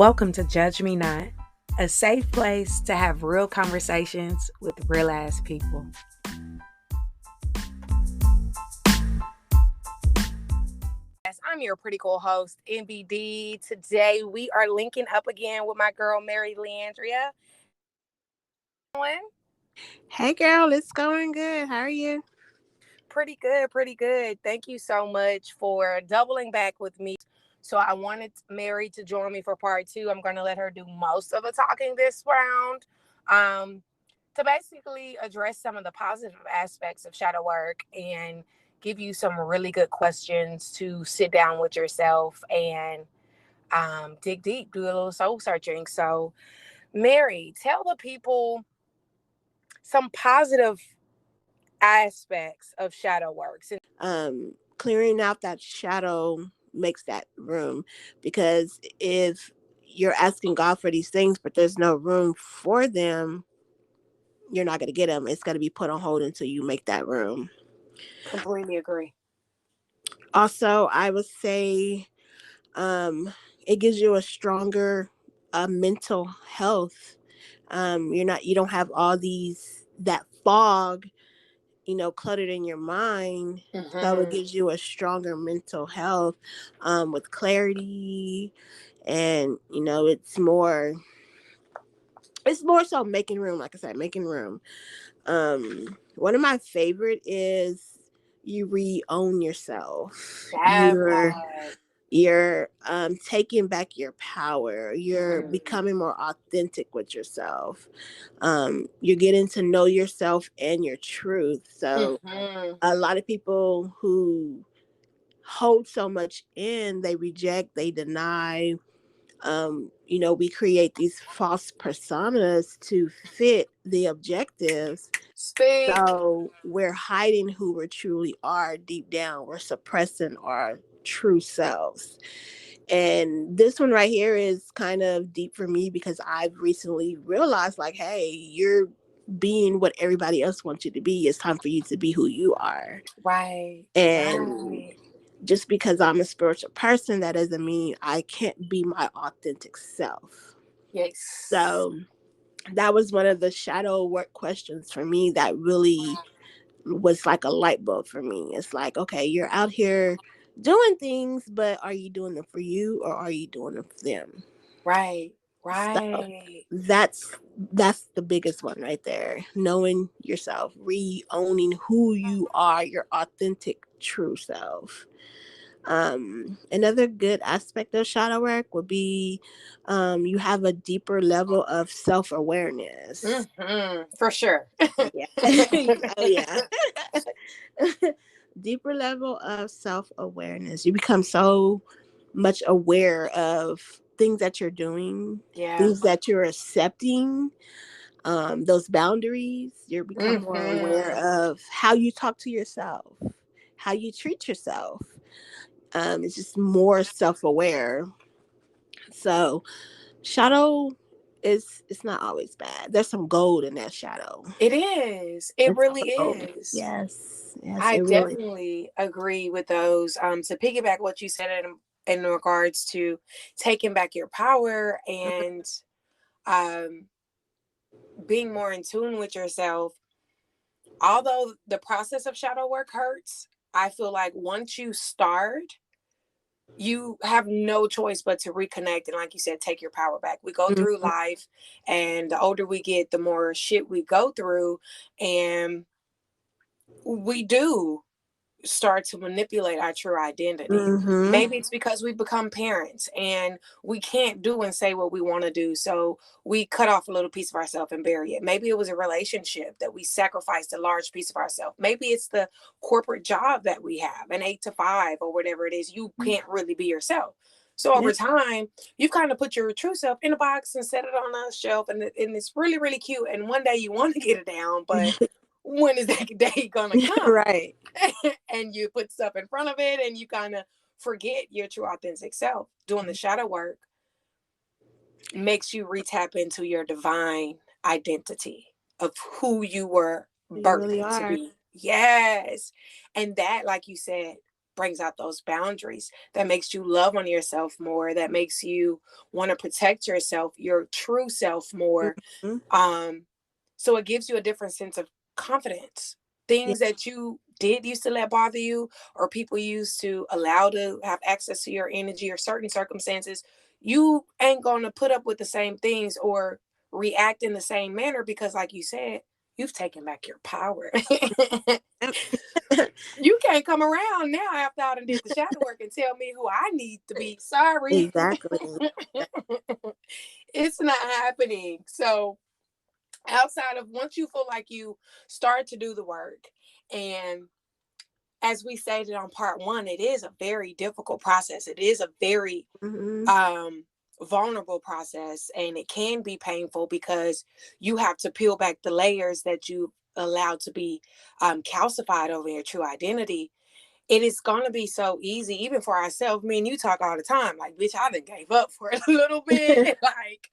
Welcome to Judge Me Not, a safe place to have real conversations with real ass people. Yes, I'm your pretty cool host, EnviiDee. Today we are linking up again with my girl, Mary Leandria. Hey girl, it's going good. How are you? Pretty good. Thank you so much for doubling back with me. So I wanted Mary to join me for part two. I'm going to let her do most of the talking this round. To basically address some of the positive aspects of shadow work and give you some really good questions to sit down with yourself and dig deep, do a little soul searching. So, Mary, tell the people some positive aspects of shadow works. Clearing out that shadow makes that room, because if you're asking God for these things, but there's no room for them, you're not going to get them. It's going to be put on hold until you make that room. Completely agree. Also, I would say it gives you a stronger mental health. You don't have all that fog cluttered in your mind. So it gives you a stronger mental health with clarity. And, it's more so making room. Like I said, making room. One of my favorite is you re-own yourself. You're taking back your power. You're becoming more authentic with yourself. You're getting to know yourself and your truth. So a lot of people who hold so much in, they reject, they deny. We create these false personas to fit the objectives. So we're hiding who we truly are deep down. We're suppressing our true selves. And this one right here is kind of deep for me, because I've recently realized, like, hey, you're being what everybody else wants you to be. It's time for you to be who you are. Right. And just because I'm a spiritual person, that doesn't mean I can't be my authentic self. Yes. So that was one of the shadow work questions for me that really was like a light bulb for me. It's like, okay, you're out here doing things, but are you doing them for you, or are you doing them for them? Right. So that's the biggest one right there. Knowing yourself, re-owning who you are, your authentic true self. Another good aspect of shadow work would be you have a deeper level of self-awareness. For sure. Yeah. Oh yeah. Deeper level of self-awareness. You become so much aware of things that you're doing, things that you're accepting, those boundaries. You're becoming more aware of how you talk to yourself, how you treat yourself. It's just more self-aware. So shadow it's not always bad. There's some gold in that shadow. It is. It really is. Yes. I definitely agree with those. To piggyback what you said in regards to taking back your power and being more in tune with yourself. Although the process of shadow work hurts, I feel like once you start, you have no choice but to reconnect and, like you said, take your power back. We go through life, and the older we get, the more shit we go through, and we do start to manipulate our true identity. Maybe it's because we become parents and we can't do and say what we want to do, so we cut off a little piece of ourselves and bury it. Maybe it was a relationship that we sacrificed a large piece of ourselves. Maybe it's the corporate job that we have, an 8 to 5 or whatever it is. You can't really be yourself. So over time, you've kind of put your true self in a box and set it on a shelf, and it's really, really cute. And one day you want to get it down, but when is that day gonna come? Right. And you put stuff in front of it, and you kind of forget your true authentic self. Doing the shadow work makes you retap into your divine identity of who you were birthed to be. Yes. And that, like you said, brings out those boundaries, that makes you love on yourself more, that makes you want to protect yourself, your true self more. Mm-hmm. um so it gives you a different sense of confidence. Yeah. Things that you did used to let bother you, or people used to allow to have access to your energy, or certain circumstances, you ain't going to put up with the same things or react in the same manner, because like you said, you've taken back your power. You can't come around now after I done did the shadow work and tell me who I need to be. Sorry. Exactly. It's not happening. So outside of, once you feel like you start to do the work, and as we stated on part one, it is a very difficult process. It is a very Mm-hmm. um vulnerable process, and it can be painful because you have to peel back the layers that you allowed to be calcified over your true identity. It is going to be so easy, even for ourselves. Me and you talk all the time, like, bitch, I done gave up for a little bit. Like,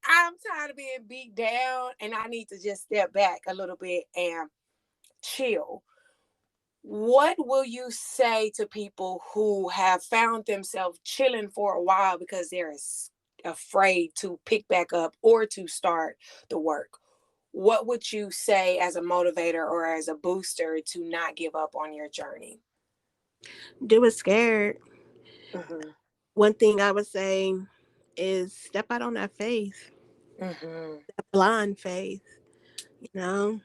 I'm tired of being beat down, and I need to just step back a little bit and chill. What will you say to people who have found themselves chilling for a while because they're afraid to pick back up or to start the work? What would you say as a motivator or as a booster to not give up on your journey? Do it scared. Mm-hmm. One thing I would say is step out on that faith, Mm-hmm. that blind faith, you know.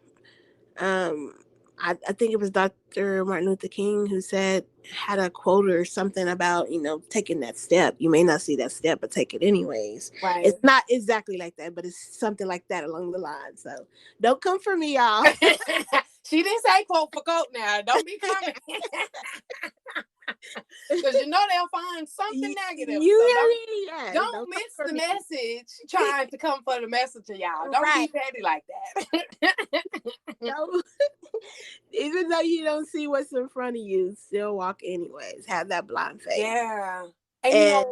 Um, I think it was Dr. Martin Luther King who said, had a quote or something about, taking that step. You may not see that step, but take it anyways. Right. It's not exactly like that, but it's something like that along the line. So don't come for me, y'all. She didn't say quote for quote now. Don't be coming. Because you know they'll find something negative. You So hear me? Yes. don't Don't come miss for the me. message trying to come for the messenger, y'all. Don't Right. be petty like that. So, even though you don't see what's in front of you, still walk anyways. Have that blind faith. Yeah. And And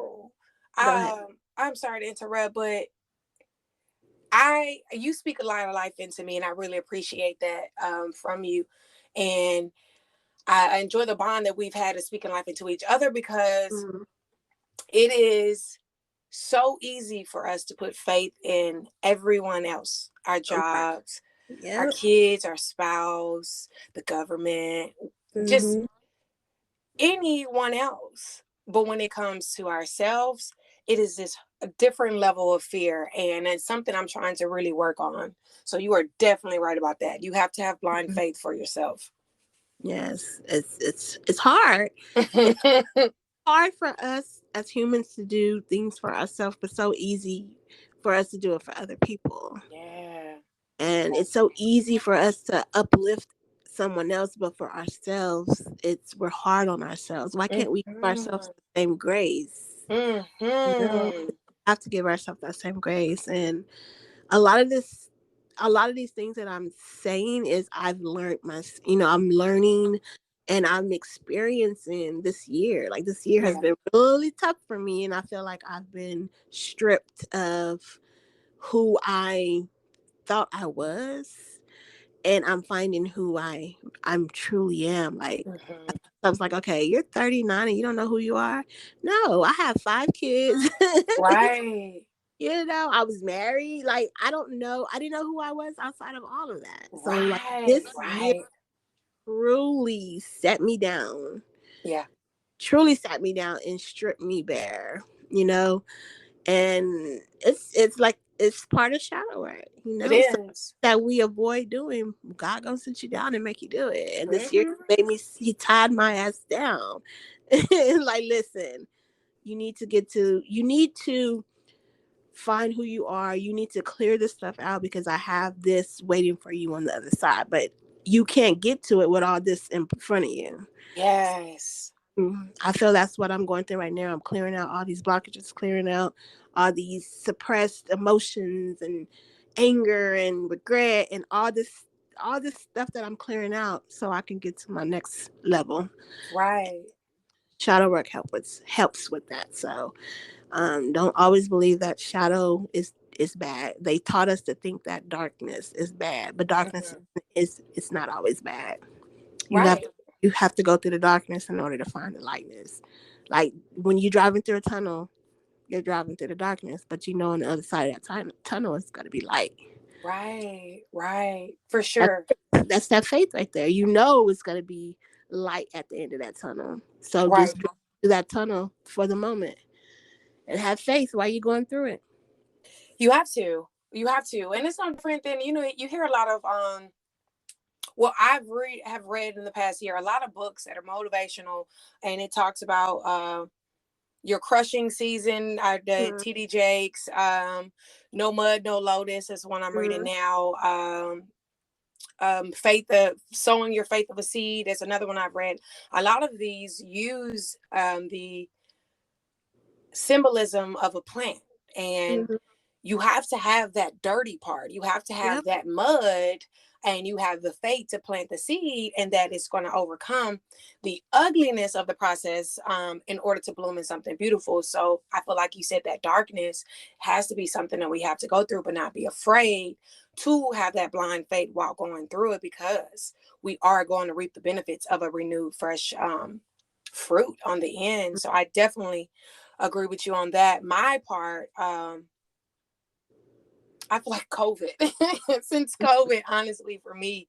go ahead. I'm sorry to interrupt, but you speak a lot of life into me, and I really appreciate that from you. And I enjoy the bond that we've had of speaking life into each other, because Mm-hmm. it is so easy for us to put faith in everyone else, our Right. jobs, our Yep. kids, our spouse, the government, just Mm-hmm. anyone else. But when it comes to ourselves, it is this a different level of fear. And it's something I'm trying to really work on. So you are definitely right about that. You have to have blind faith for yourself. Yes, it's hard. It's hard for us as humans to do things for ourselves, but so easy for us to do it for other people. Yeah. And it's so easy for us to uplift someone else, but for ourselves, we're hard on ourselves. Why can't we give ourselves Mm-hmm. the same grace? You know, Mm-hmm. we have to give ourselves that same grace. And a lot of this a lot of these things that I'm saying is I've learned I'm learning and I'm experiencing this year. Like this year has Yeah. been really tough for me, and I feel like I've been stripped of who I thought I was, and I'm finding who I'm truly am. Like Mm-hmm. I was like, okay, you're 39 and you don't know who you are. No, I have 5 kids. Right. I was married. Like, I don't know. I didn't know who I was outside of all of that. So, like, Right. this year Right. truly set me down, Yeah. and stripped me bare, you know? And it's like, it's part of shadow work, It so is. that we avoid doing. God gonna sit you down and make you do it. And this year Mm-hmm. he tied my ass down. Like, listen, you need to find who you are. You need to clear this stuff out because I have this waiting for you on the other side. But you can't get to it with all this in front of you. Yes. I feel that's what I'm going through right now. I'm clearing out all these blockages, clearing out all these suppressed emotions and anger and regret and all this stuff that I'm clearing out so I can get to my next level. Right. Shadow work helps with that. So don't always believe that shadow is bad. They taught us to think that darkness is bad, but darkness Mm-hmm. is it's not always bad. You have Right. You have to go through the darkness in order to find the lightness. Like when you're driving through a tunnel, you're driving through the darkness, but you know on the other side of that tunnel is going to be light. Right, right. For That's, sure. that's that faith right there. You know it's going to be light at the end of that tunnel. So Right. just drive through that tunnel for the moment and have faith while you're going through it. You have to. You have to. And it's no different than, you hear a lot of well, have read in the past year a lot of books that are motivational, and it talks about your crushing season, the Mm-hmm. TD Jakes, No Mud, No Lotus is one I'm reading now. Faith of Sowing Your Faith of a Seed is another one I've read. A lot of these use the symbolism of a plant, and Mm-hmm. you have to have that dirty part, you have to have Yep. that mud, and you have the faith to plant the seed, and that is going to overcome the ugliness of the process in order to bloom in something beautiful. So I feel like you said that darkness has to be something that we have to go through, but not be afraid to have that blind faith while going through it, because we are going to reap the benefits of a renewed fresh fruit on the end. So I definitely agree with you on that. My part, I feel like COVID, since COVID, honestly, for me,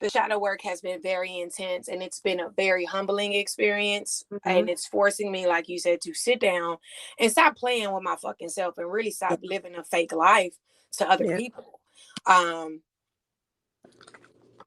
the shadow work has been very intense, and it's been a very humbling experience. Mm-hmm. And it's forcing me, like you said, to sit down and stop playing with my fucking self and really stop living a fake life to other Yeah. people. Um,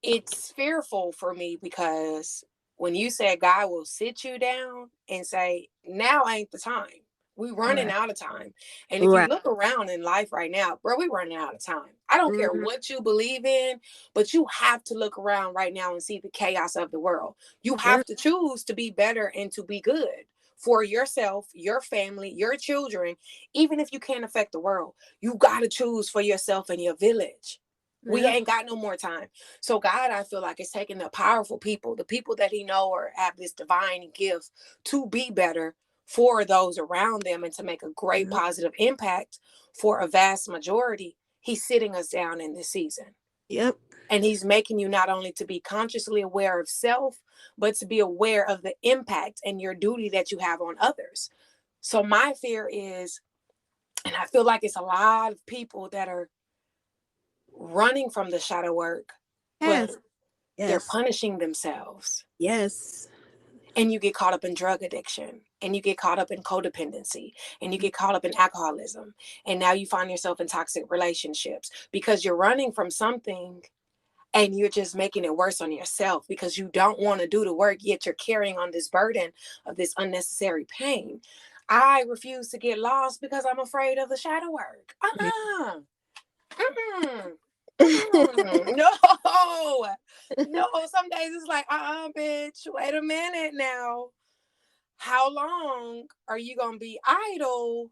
it's fearful for me because when you said God will sit you down and say, now ain't the time. We running Right. out of time. And if you Right. look around in life right now, bro, we running out of time. I don't care Mm-hmm. what you believe in, but you have to look around right now and see the chaos of the world. You Yeah. have to choose to be better and to be good for yourself, your family, your children. Even if you can't affect the world, you got to choose for yourself and your village. We Yeah. ain't got no more time. So God, I feel like, is taking the powerful people, the people that he know or have this divine gift to be better for those around them and to make a great Mm-hmm. positive impact for a vast majority. He's sitting us down in this season. Yep. And he's making you not only to be consciously aware of self, but to be aware of the impact and your duty that you have on others. So my fear is, and I feel like it's a lot of people that are running from the shadow work, but Yes. they're Yes. punishing themselves. Yes. And you get caught up in drug addiction, and you get caught up in codependency, and you get caught up in alcoholism. And now you find yourself in toxic relationships because you're running from something, and you're just making it worse on yourself because you don't want to do the work, yet you're carrying on this burden of this unnecessary pain. I refuse to get lost because I'm afraid of the shadow work. Yeah. Mm-mm. Mm-mm. No, no. Some days it's like, bitch, wait a minute now. How long are you gonna be idle,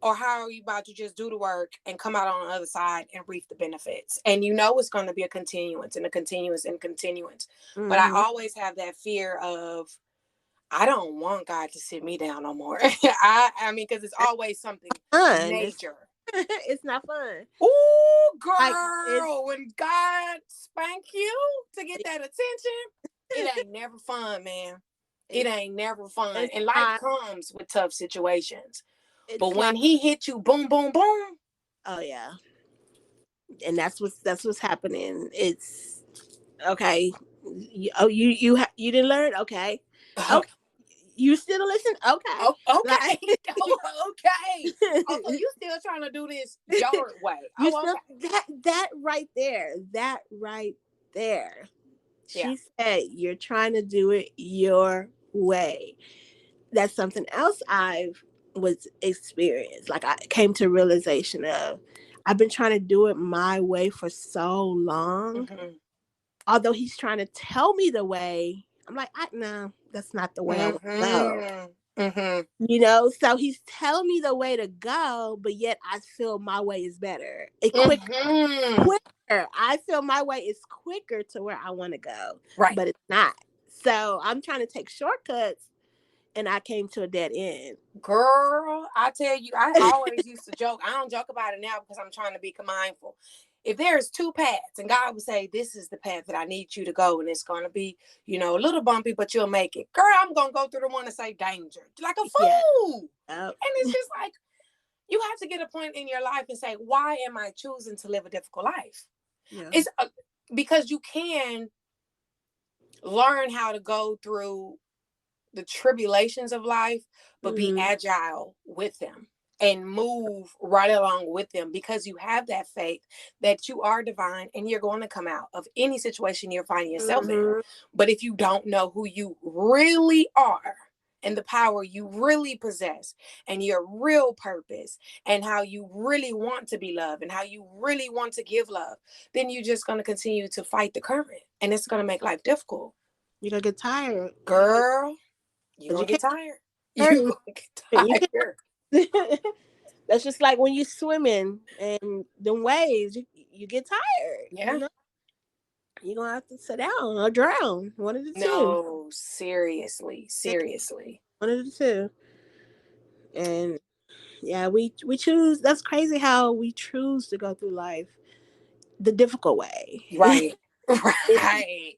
or how are you about to just do the work and come out on the other side and reap the benefits? And you know it's going to be a continuance and a continuance and continuance. But I Mm-hmm. always have that fear of, I don't want God to sit me down no more. I mean, because it's always something Fun. major. It's not fun. Ooh, Like it's girl, when God spank you to get that attention, it ain't never fun, man. It ain't never fun. it's And life not. comes with tough situations. But It's like when he hit you, boom, boom, boom. oh yeah, and that's what's happening. It's okay. You didn't learn. Okay, okay. You still listen. Okay, Oh, like okay. Oh, okay. Oh, so you still trying to do this your way. you Oh, still okay. that right there. That right there. Yeah. She said you're trying to do it your way. That's something else I've was experienced. Like I came to realization of I've been trying to do it my way for so long. Mm-hmm. Although he's trying to tell me the way, I'm like, no, that's not the way I want to go. Mm-hmm. Mm-hmm. So he's telling me the way to go, but yet I feel my way is better. It Mm-hmm. quicker. I feel my way is quicker to where I want to go, Right. but it's not. So I'm trying to take shortcuts, and I came to a dead end. Girl, I tell you, I always used to joke. I don't joke about it now because I'm trying to be mindful. if there's two paths and God would say, this is the path that I need you to go, and it's going to be, a little bumpy, but you'll make it. Girl, I'm going to go through the one that say danger. Like a Yeah. fool. Yep. And it's just like, you have to get a point in your life and say, why am I choosing to live a difficult life? Yeah. It's because you can learn how to go through the tribulations of life, but be agile with them and move right along with them, because you have that faith that you are divine and you're going to come out of any situation you're finding yourself in. But if you don't know who you really are and the power you really possess and your real purpose and how you really want to be loved and how you really want to give love, then you're just going to continue to fight the current, and it's going to make life difficult. You're going to get tired. Girl, you're going to get tired. You're going to get tired. That's just like when you're swimming and the waves, you get tired. Yeah. You're going to have to sit down or drown. One of the two. No, seriously. One of the two. And yeah, we choose. That's crazy how we choose to go through life the difficult way. Right. Right.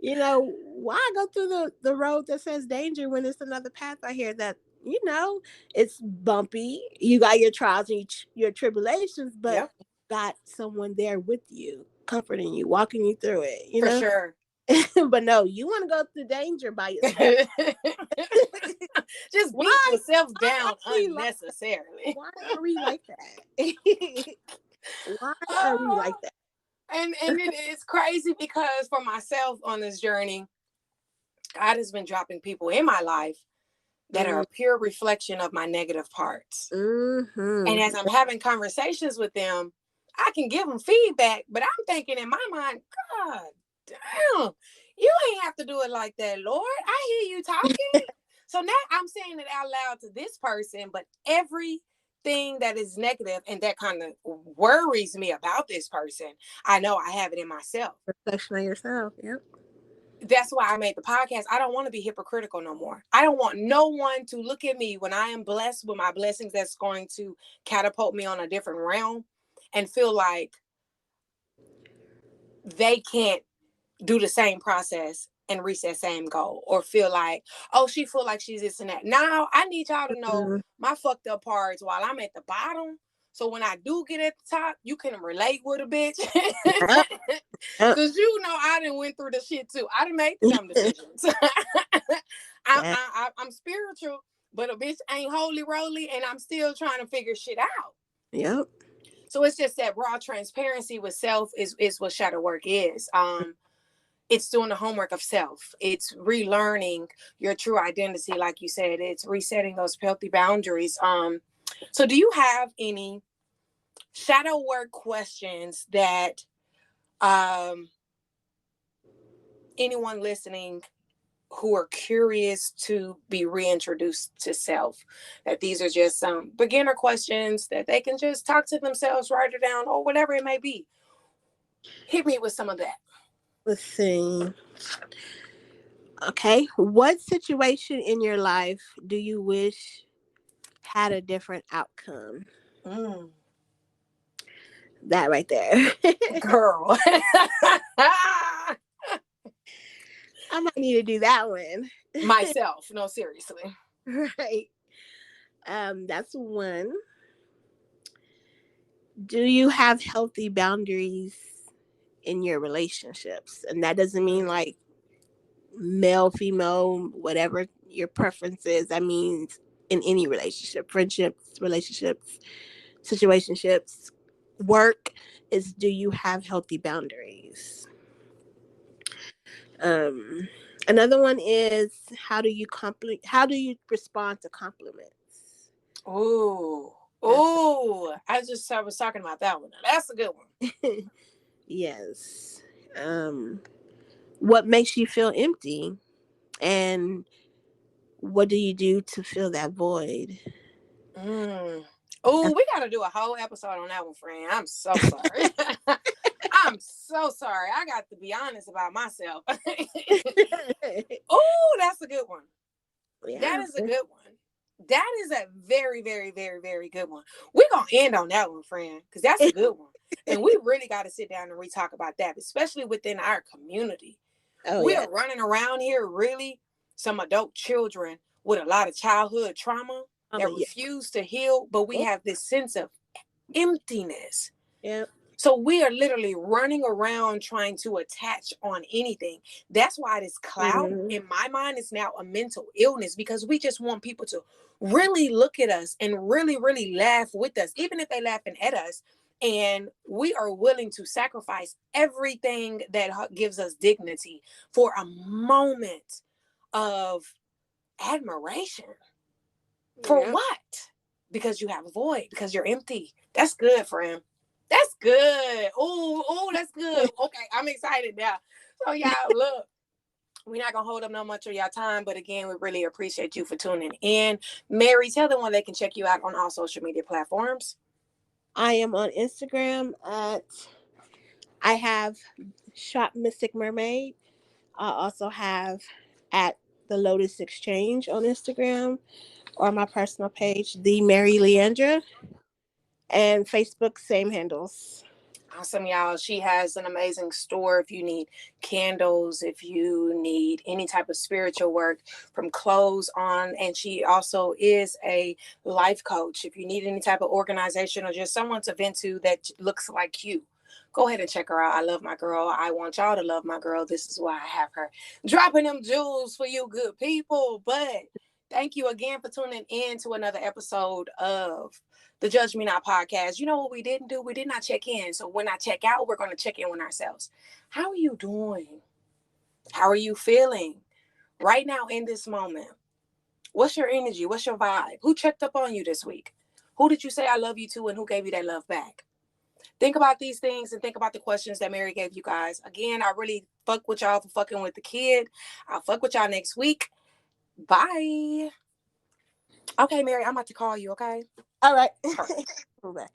Why go through the road that says danger when it's another path out here that, it's bumpy. You got your trials and your tribulations, but you got someone there with you, comforting you, walking you through it. For sure. But no, you want to go through danger by yourself. Just beat yourself down unnecessarily. Why are we like that? Why are we like that? And it's crazy because for myself on this journey, God has been dropping people in my life that are a pure reflection of my negative parts. And as I'm having conversations with them, I can give them feedback, but I'm thinking in my mind, God damn, you ain't have to do it like that, Lord. I hear you talking. So now I'm saying it out loud to this person, but everything that is negative and that kind of worries me about this person, I know I have it in myself. Reflection of yourself. Yep. That's why I made the podcast. I don't want to be hypocritical no more. I don't want no one to look at me when I am blessed with my blessings that's going to catapult me on a different realm and feel like they can't do the same process and reach that same goal, or feel like, oh, she feel like she's this and that. Now I need y'all to know my fucked up parts while I'm at the bottom. So when I do get at the top, you can relate with a bitch. Because I done went through the shit too. I done made the dumb decisions. I'm spiritual, but a bitch ain't holy roly, and I'm still trying to figure shit out. Yep. So it's just that raw transparency with self is what shadow work is. It's doing the homework of self. It's relearning your true identity, like you said. It's resetting those healthy boundaries. So do you have any shadow work questions that anyone listening who are curious to be reintroduced to self, that these are just some beginner questions that they can just talk to themselves, write it down, or whatever it may be? Hit me with some of that. Let's see. Okay. What situation in your life do you wish had a different outcome? That right there. Girl. I might need to do that one. Myself. No, seriously. Right. That's one. Do you have healthy boundaries in your relationships? And that doesn't mean like male, female, whatever your preference is. That means in any relationship, friendships, relationships, situationships, work, is do you have healthy boundaries? Another one is how do you respond to compliments? Oh, I was talking about that one. That's a good one. Yes. What makes you feel empty, and what do you do to fill that void? Oh, we got to do a whole episode on that one, friend. I'm so sorry. I'm so sorry. I got to be honest about myself. Oh, that's a good one. Yeah. That is a good one. That is a very, very, very, very good one. We're going to end on that one, friend, because that's a good one. And we really got to sit down and re-talk about that, especially within our community. We are running around here, really, some adult children with a lot of childhood trauma that refuse to heal, but we have this sense of emptiness. Yep. So we are literally running around trying to attach on anything. That's why this clout, in my mind, is now a mental illness, because we just want people to really look at us and really, really laugh with us, even if they're laughing at us. And we are willing to sacrifice everything that gives us dignity for a moment of admiration. For what? Because you have a void, because you're empty. That's good, friend. That's good. Oh, that's good. Okay, I'm excited now. So y'all, look, we're not going to hold up no much of y'all time, but again, we really appreciate you for tuning in. Mary, tell them where they can check you out on all social media platforms. I am on Instagram I have Shop Mystic Mermaid. I also have at the Lotus Exchange on Instagram, or my personal page, The Mary Leandra, and Facebook, same handles. Awesome, y'all. She has an amazing store if you need candles, if you need any type of spiritual work, from clothes on. And she also is a life coach. If you need any type of organization or just someone to vent to that looks like you, go ahead and check her out. I love my girl. I want y'all to love my girl. This is why I have her dropping them jewels for you good people. But thank you again for tuning in to another episode of the Judge Me Not podcast. You know what we didn't do? We did not check in. So when I check out, we're going to check in with ourselves. How are you doing? How are you feeling right now in this moment? What's your energy? What's your vibe? Who checked up on you this week? Who did you say I love you to, and who gave you that love back? Think about these things and think about the questions that Mary gave you guys. Again, I really fuck with y'all for fucking with the kid. I'll fuck with y'all next week. Bye. Okay, Mary, I'm about to call you, okay? All right. Bye.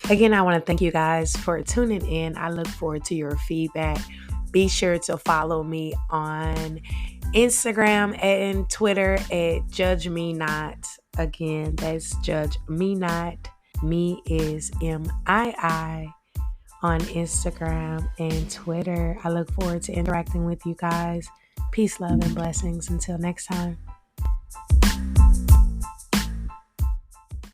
Again, I want to thank you guys for tuning in. I look forward to your feedback. Be sure to follow me on Instagram and Twitter at Judge Me Not. Again, that's Judge Me Not. Me is MII on Instagram and Twitter. I look forward to interacting with you guys. Peace, love, and blessings. Until next time.